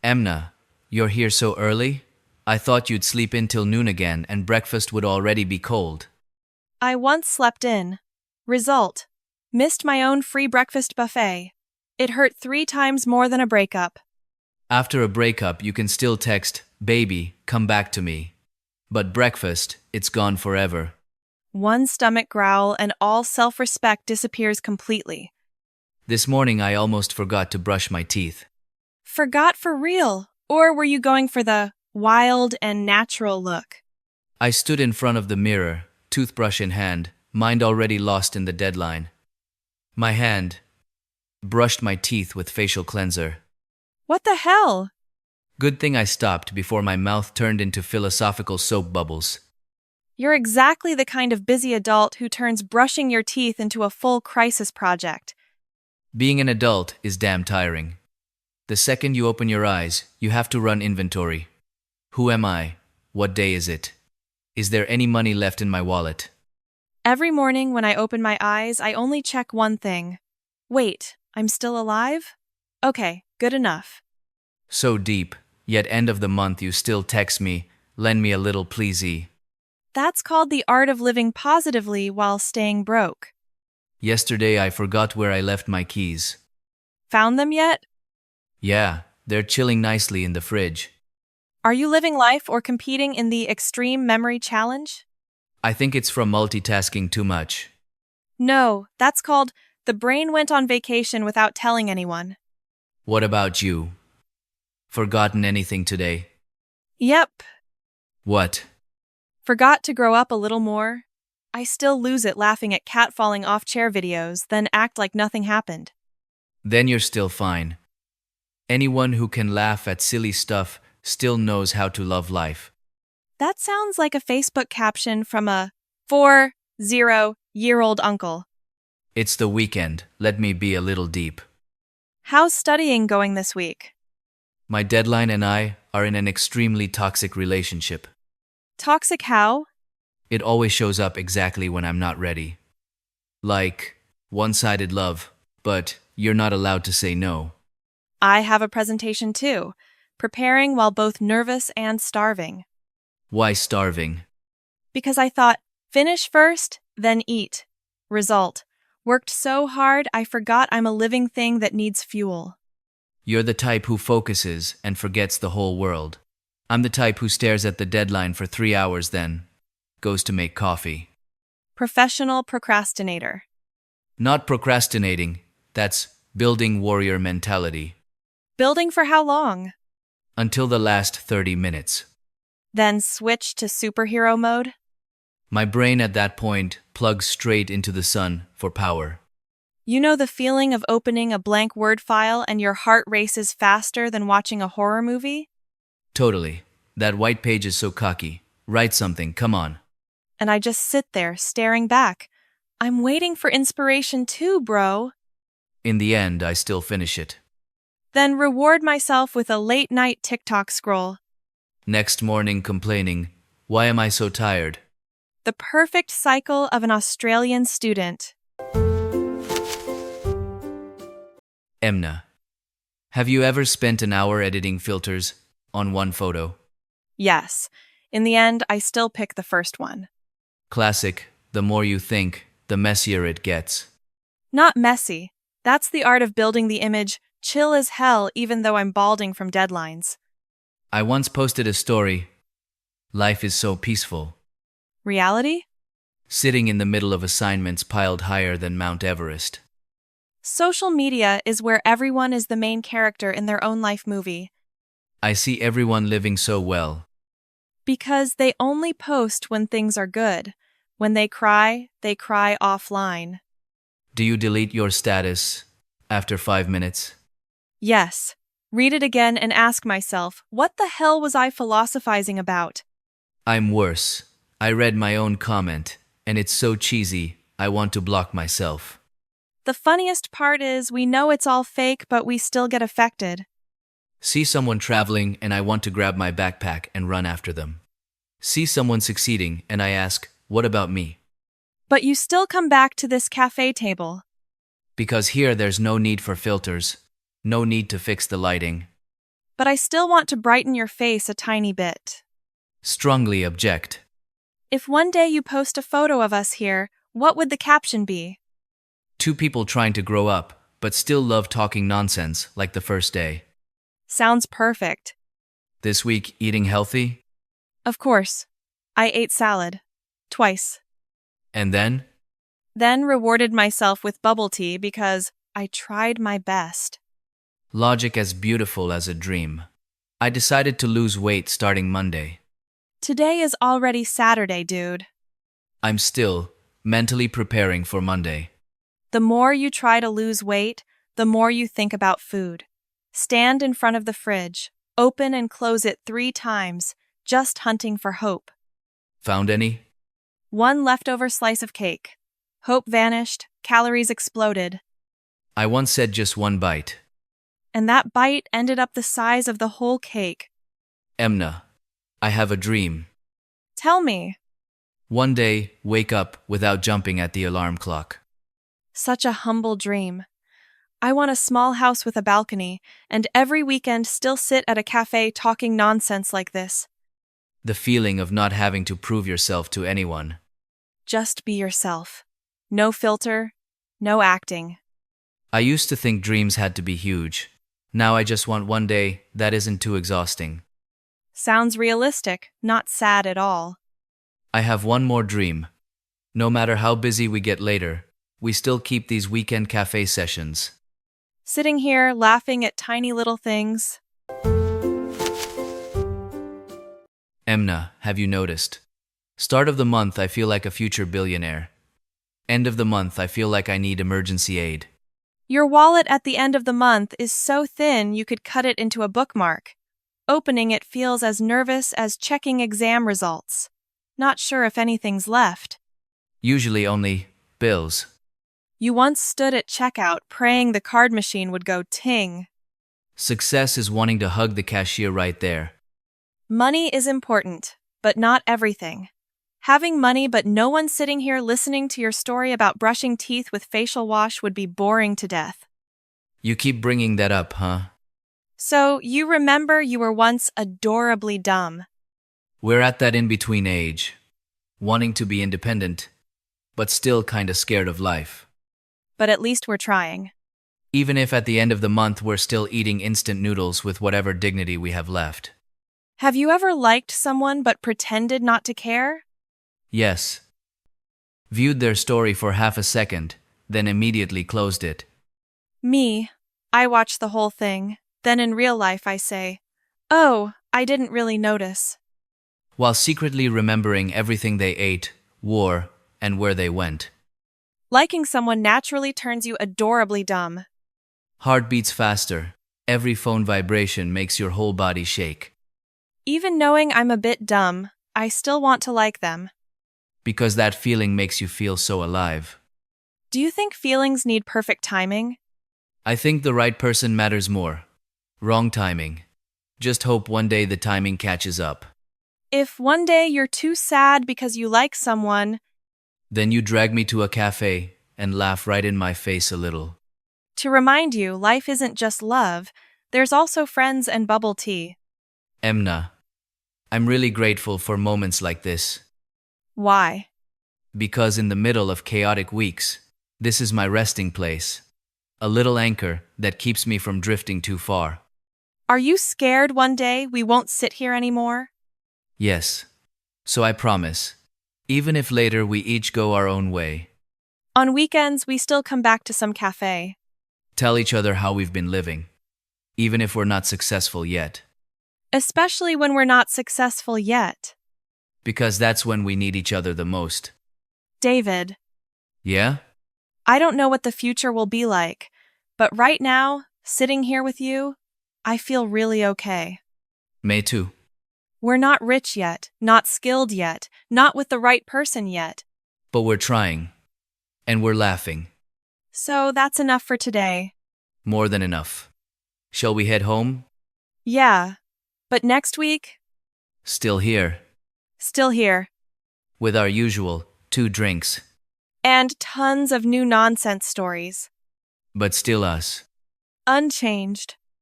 Emna, you're here so early? I thought you'd sleep in till noon again and breakfast would already be cold. I once slept in. Result: missed my own free breakfast buffet. It hurt 3 times more than a breakup. After a breakup, you can still text, "Baby, come back to me." But breakfast, it's gone forever. One stomach growl and all self-respect disappears completely. This morning I almost forgot to brush my teeth. Forgot for real? Or were you going for the wild and natural look? I stood in front of the mirror, toothbrush in hand, mind already lost in the deadline. My hand brushed my teeth with facial cleanser. What the hell? Good thing I stopped before my mouth turned into philosophical soap bubbles. You're exactly the kind of busy adult who turns brushing your teeth into a full crisis project. Being an adult is damn tiring. The second you open your eyes, you have to run inventory. Who am I? What day is it? Is there any money left in my wallet? Every morning when I open my eyes, I only check one thing. Wait, I'm still alive? Okay, good enough. So deep, yet end of the month you still text me, "Lend me a little pleasey." That's called the art of living positively while staying broke. Yesterday I forgot where I left my keys. Found them yet? Yeah, they're chilling nicely in the fridge. Are you living life or competing in the extreme memory challenge? I think it's from multitasking too much. No, that's called the brain went on vacation without telling anyone. What about you? Forgotten anything today? Yep. What? Forgot to grow up a little more. I still lose it laughing at cat falling off chair videos, then act like nothing happened. Then you're still fine. Anyone who can laugh at silly stuff still knows how to love life. That sounds like a Facebook caption from a 40-year-old uncle. It's the weekend, let me be a little deep. How's studying going this week? My deadline and I are in an extremely toxic relationship. Toxic how? It always shows up exactly when I'm not ready. Like, one-sided love, but you're not allowed to say no. I have a presentation too, preparing while both nervous and starving. Why starving? Because I thought, finish first, then eat. Result: worked so hard I forgot I'm a living thing that needs fuel. You're the type who focuses and forgets the whole world. I'm the type who stares at the deadline for 3 hours then goes to make coffee. Professional procrastinator. Not procrastinating, that's building warrior mentality. Building for how long? Until the last 30 minutes. Then switch to superhero mode? My brain at that point plugs straight into the sun for power. You know the feeling of opening a blank Word file and your heart races faster than watching a horror movie? Totally. That white page is so cocky. Write something, come on. And I just sit there, staring back. I'm waiting for inspiration too, bro. In the end, I still finish it. Then reward myself with a late-night TikTok scroll. Next morning complaining, "Why am I so tired?" The perfect cycle of an Australian student. Emna, have you ever spent an hour editing filters on one photo? Yes. In the end, I still pick the first one. Classic, the more you think, the messier it gets. Not messy. That's the art of building the image chill as hell even though I'm balding from deadlines. I once posted a story. Life is so peaceful. Reality? Sitting in the middle of assignments piled higher than Mount Everest. Social media is where everyone is the main character in their own life movie. I see everyone living so well. Because they only post when things are good. When they cry offline. Do you delete your status after 5 minutes? Yes. Read it again and ask myself, what the hell was I philosophizing about? I'm worse. I read my own comment, and it's so cheesy, I want to block myself. The funniest part is we know it's all fake, but we still get affected. See someone traveling, and I want to grab my backpack and run after them. See someone succeeding, and I ask, what about me? But you still come back to this cafe table. Because here there's no need for filters, no need to fix the lighting. but I still want to brighten your face a tiny bit. Strongly object. If one day you post a photo of us here, what would the caption be? Two people trying to grow up, but still love talking nonsense like the first day. Sounds perfect. This week, eating healthy? Of course. I ate salad. Twice. And then? Then rewarded myself with bubble tea because I tried my best. Logic as beautiful as a dream. I decided to lose weight starting Monday. Today is already Saturday, dude. I'm still mentally preparing for Monday. The more you try to lose weight, the more you think about food. Stand in front of the fridge, open and close it 3 times, just hunting for hope. Found any? One leftover slice of cake. Hope vanished, calories exploded, I once said just one bite. and that bite ended up the size of the whole cake. Emna, I have a dream. Tell me. One day, wake up without jumping at the alarm clock. Such a humble dream. I want a small house with a balcony, and every weekend still sit at a cafe talking nonsense like this. The feeling of not having to prove yourself to anyone. Just be yourself. No filter, no acting. I used to think dreams had to be huge. Now I just want one day that isn't too exhausting. Sounds realistic, not sad at all. I have one more dream. No matter how busy we get later, we still keep these weekend cafe sessions. Sitting here, laughing at tiny little things. Emna, have you noticed? Start of the month, I feel like a future billionaire. End of the month, I feel like I need emergency aid. Your wallet at the end of the month is so thin you could cut it into a bookmark. Opening it feels as nervous as checking exam results. Not sure if anything's left. Usually only bills. You once stood at checkout praying the card machine would go ting. Success is wanting to hug the cashier right there. Money is important, but not everything. Having money but no one sitting here listening to your story about brushing teeth with facial wash would be boring to death. You keep bringing that up, huh? So, you remember you were once adorably dumb. We're at that in-between age. Wanting to be independent, but still kinda scared of life. But at least we're trying. Even if at the end of the month we're still eating instant noodles with whatever dignity we have left. Have you ever liked someone but pretended not to care? Yes. Viewed their story for half a second, then immediately closed it. Me. I watch the whole thing. Then in real life I say, "Oh, I didn't really notice." While secretly remembering everything they ate, wore, and where they went. Liking someone naturally turns you adorably dumb. Heart beats faster. Every phone vibration makes your whole body shake. Even knowing I'm a bit dumb, I still want to like them. Because that feeling makes you feel so alive. Do you think feelings need perfect timing? I think the right person matters more. Wrong timing. Just hope one day the timing catches up. If one day you're too sad because you like someone, Then you drag me to a cafe and laugh right in my face a little. to remind you life isn't just love, there's also friends and bubble tea. Emna, I'm really grateful for moments like this. Why? Because in the middle of chaotic weeks, this is my resting place. A little anchor that keeps me from drifting too far. Are you scared one day we won't sit here anymore? Yes. So I promise. Even if later we each go our own way. On weekends, we still come back to some cafe. Tell each other how we've been living. Even if we're not successful yet. Especially when we're not successful yet. Because that's when we need each other the most. David, Yeah? I don't know what the future will be like, but right now, sitting here with you, I feel really okay. Me too. We're not rich yet, not skilled yet, not with the right person yet. But we're trying. And we're laughing. So that's enough for today. More than enough. Shall we head home? Yeah. But next week, Still here. still here. With our usual 2 drinks. And tons of new nonsense stories. But still us. Unchanged.